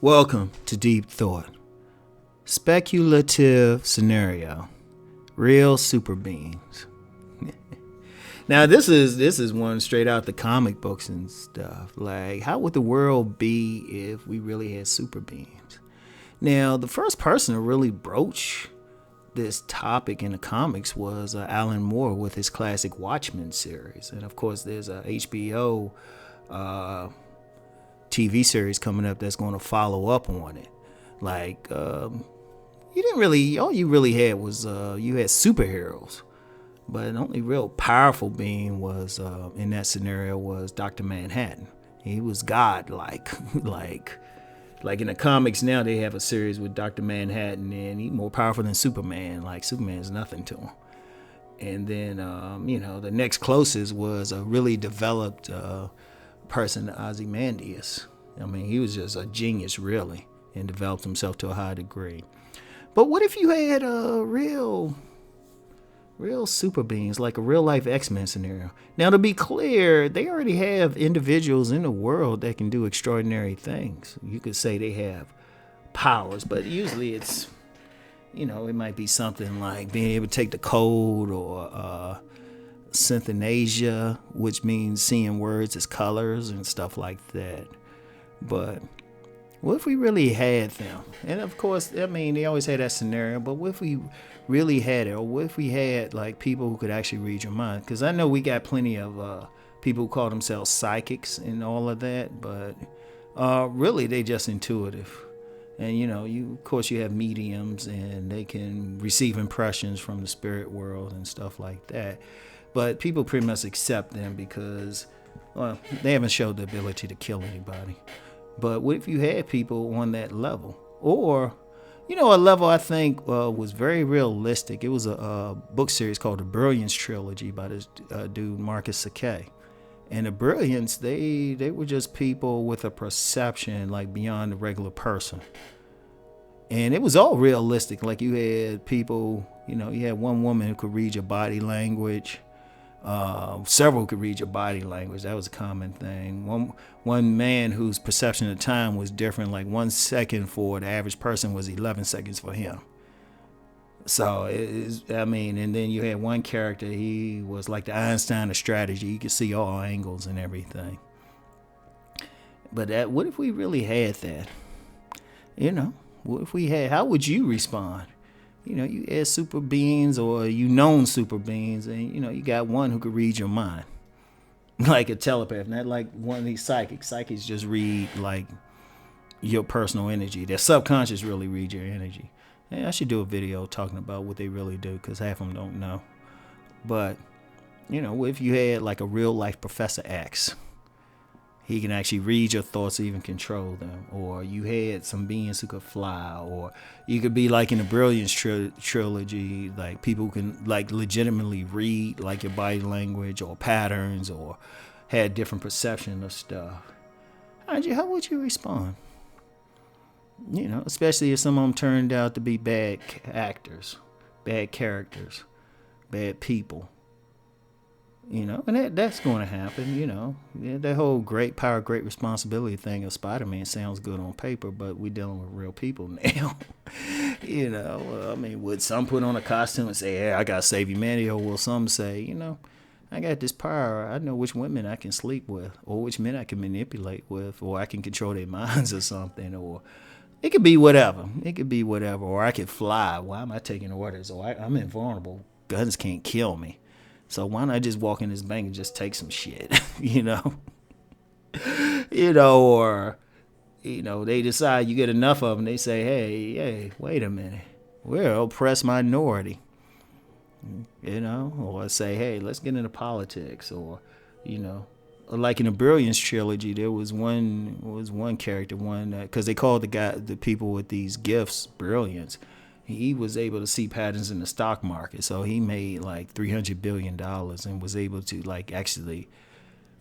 Welcome to Deep Thought. Speculative scenario. Real super beings. Now this is one straight out the comic books and stuff. Like, how would the world be if we really had super beings? Now, the first person to really broach this topic in the comics was Alan Moore with his classic Watchmen series. And of course, there's a HBO TV series coming up that's going to follow up on it. Like, all you really had was you had superheroes, but the only real powerful being was in that scenario was Dr. Manhattan. He was God like like in the comics now they have a series with Dr. Manhattan, and he's more powerful than Superman. Like, Superman's nothing to him. And then the next closest was a really developed person, Ozymandias. I mean, he was just a genius, really, and developed himself to a high degree. But what if you had real super beings, like a real life X-Men scenario? Now, to be clear, they already have individuals in the world that can do extraordinary things. You could say they have powers, but usually it's, it might be something like being able to take the code, or synthesia, which means seeing words as colors and stuff like that. But what if we really had them? And of course, I mean, they always had that scenario, but what if we really had it? Or what if we had like people who could actually read your mind? Because I know we got plenty of people who call themselves psychics and all of that, but really they just intuitive. And of course you have mediums, and they can receive impressions from the spirit world and stuff like that. But people pretty much accept them because, well, they haven't showed the ability to kill anybody. But what if you had people on that level? Or, a level I think was very realistic. It was a book series called The Brilliance Trilogy by this dude, Marcus Sakay. And the Brilliance, they were just people with a perception like beyond the regular person. And it was all realistic. Like, you had people, you had one woman who could read your body language. Several could read your body language. That was a common thing. One man whose perception of time was different, like 1 second for the average person was 11 seconds for him. So, and then you had one character, he was like the Einstein of strategy. You could see all angles and everything. But what if we really had that? What if we had, how would you respond? You had super beings, or known super beings, and you got one who could read your mind, like a telepath, not like one of these psychics. Psychics just read like your personal energy. Their subconscious really read your energy. And I should do a video talking about what they really do, because half of them don't know. But what if you had like a real life Professor X? He can actually read your thoughts, even control them. Or you had some beings who could fly. Or you could be like in the Brilliance trilogy, like people who can like legitimately read like your body language or patterns, or had different perception of stuff. How would you respond? Especially if some of them turned out to be bad actors, bad characters, bad people. And that's going to happen, That whole great power, great responsibility thing of Spider-Man sounds good on paper, but we're dealing with real people now. Would some put on a costume and say, hey, I got to save humanity? Or will some say, I got this power. I know which women I can sleep with, or which men I can manipulate with, or I can control their minds or something, or it could be whatever. Or I could fly. Why am I taking orders? Or I'm invulnerable. Guns can't kill me. So why not just walk in this bank and just take some shit, or, they decide you get enough of them. They say, hey, wait a minute. We're an oppressed minority, or say, hey, let's get into politics, or, like in the Brilliance trilogy, there was one character, because they called the people with these gifts brilliance. He was able to see patterns in the stock market. So he made like $300 billion and was able to like actually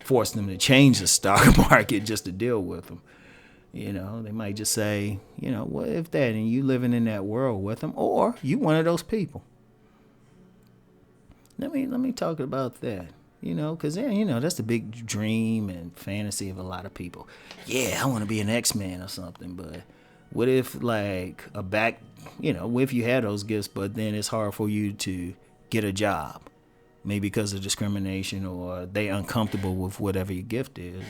force them to change the stock market just to deal with them. They might just say, what if that, and you living in that world with them, or you one of those people. Let me talk about that. Because that's the big dream and fantasy of a lot of people. Yeah, I want to be an X-Men or something. But what if, like, what if you had those gifts, but then it's hard for you to get a job? Maybe because of discrimination, or they uncomfortable with whatever your gift is,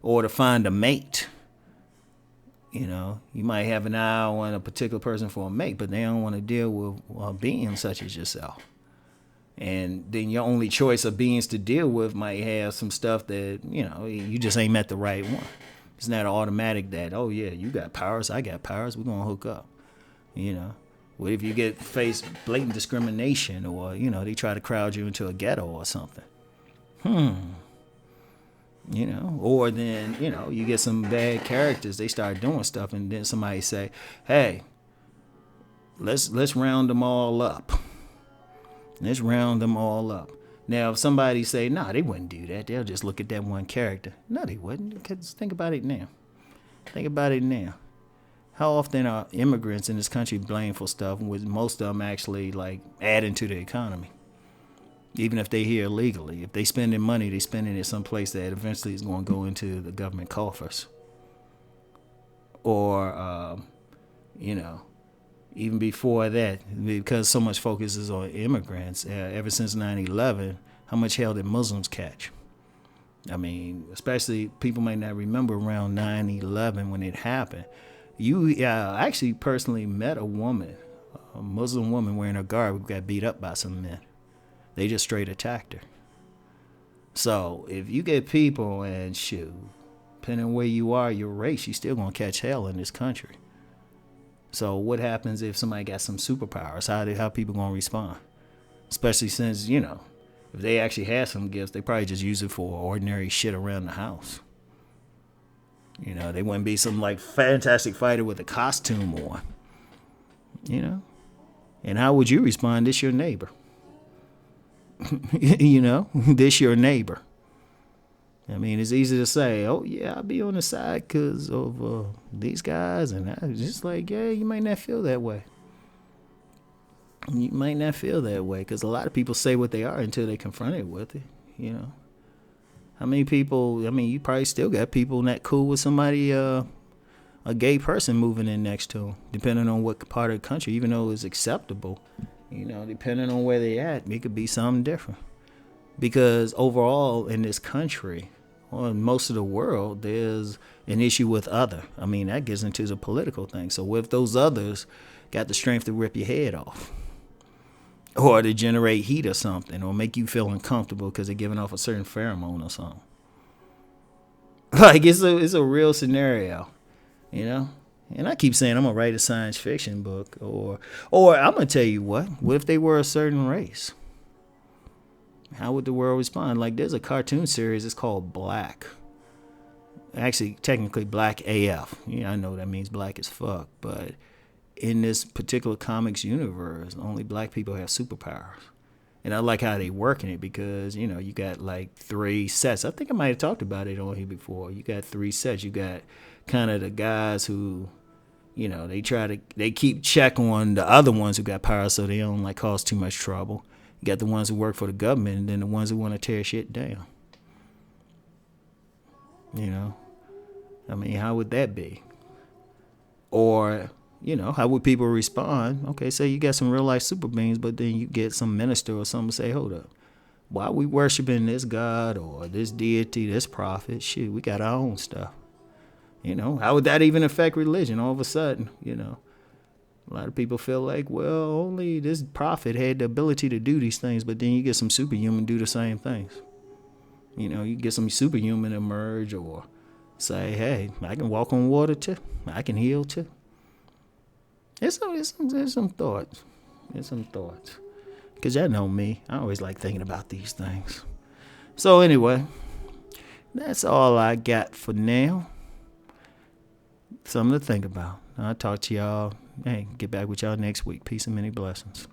or to find a mate. You might have an eye on a particular person for a mate, but they don't want to deal with beings such as yourself. And then your only choice of beings to deal with might have some stuff that, you just ain't met the right one. It's not automatic that, oh, yeah, you got powers, I got powers, we're going to hook up. What if you face blatant discrimination, or, they try to crowd you into a ghetto or something? Or then, you get some bad characters, they start doing stuff, and then somebody say, hey, let's round them all up. Let's round them all up. Now, if somebody say, nah, they wouldn't do that. They'll just look at that one character. No, they wouldn't. Because think about it now. How often are immigrants in this country blamed for stuff, with most of them actually, like, adding to the economy? Even if they here illegally. If they spending money, they spending it someplace that eventually is going to go into the government coffers. Or, even before that, because so much focus is on immigrants, ever since 9/11, how much hell did Muslims catch? I mean, especially people might not remember around 9/11 when it happened. I actually personally met a woman, a Muslim woman wearing a garb, who got beat up by some men. They just straight attacked her. So if you get people, and shoot, depending on where you are, your race, you still gonna catch hell in this country. So what happens if somebody got some superpowers? How people gonna respond? Especially since, if they actually had some gifts, they probably just use it for ordinary shit around the house. They wouldn't be some like fantastic fighter with a costume on. And how would you respond? This your neighbor. This your neighbor. I mean, it's easy to say, oh, yeah, I'll be on the side because of these guys. And I just like, yeah, you might not feel that way. You might not feel that way because a lot of people say what they are until they're confronted with it, How many people, you probably still got people not cool with somebody, a gay person moving in next to them, depending on what part of the country, even though it's acceptable. Depending on where they at, it could be something different. Because overall in this country, or in most of the world, there's an issue with other. That gets into the political thing. So if those others got the strength to rip your head off, or to generate heat or something, or make you feel uncomfortable because they're giving off a certain pheromone or something. Like, it's a real scenario, And I keep saying I'm going to write a science fiction book, or I'm going to tell you what if they were a certain race? How would the world respond? Like, there's a cartoon series, it's called Black. Actually, technically Black AF. I know that means black as fuck, but in this particular comics universe, only black people have superpowers. And I like how they work in it because, you got like 3 sets. I think I might have talked about it on here before. You got 3 sets. You got kind of the guys who, they keep check on the other ones who got powers so they don't like cause too much trouble. You got the ones who work for the government, and then the ones who want to tear shit down. How would that be? Or, how would people respond? Okay, say you got some real life super beings, but then you get some minister or something say, hold up, why are we worshiping this God or this deity, this prophet? Shit, we got our own stuff. How would that even affect religion all of a sudden, A lot of people feel like, well, only this prophet had the ability to do these things, but then you get some superhuman do the same things. You get some superhuman emerge or say, hey, I can walk on water too. I can heal too. There's some thoughts. Because y'all know me. I always like thinking about these things. So anyway, that's all I got for now. Something to think about. I'll talk to y'all. Hey, get back with y'all next week. Peace and many blessings.